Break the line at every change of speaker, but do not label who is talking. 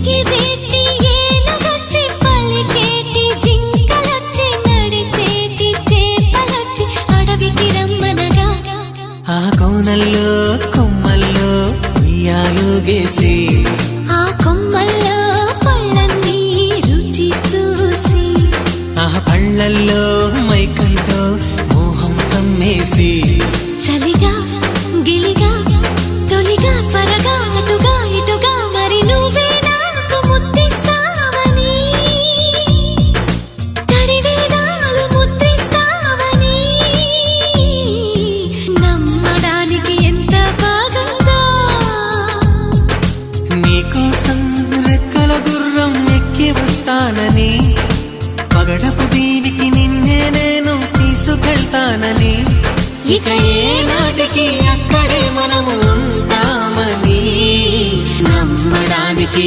ఎగిరేటి ఏనుగొచ్చి పలికేటి జింకలొచ్చి నడిచేటి చేపలొచ్చి అడవికి రమ్మనగా
ఆ కోనల్లో కొమ్మల్లో ఉయ్యాలుగేసి
ఆ కొమ్మల్లో పళ్ళన్నీ రుచి చూసి
ఆ పళ్ళల్లో మైకంతో మోహం కమ్మేసి
చలిగా గిలిగా తొలిగా త్వరగా అటుగా ఇటుగా మరి నువ్వే నాకు ముద్దిస్తావని తడివేదాలు ముద్రిస్తావని నమ్మడానికి ఎంత బాగుందో
నీకోసం రెక్కల గుర్రం ఎక్కి వస్తానని పగడపు దీవికి నిన్నే నేను తీసుకెళ్తానని ఇక ఏనాటికి అక్కడే మనము ఉంటామని నమ్మడానికి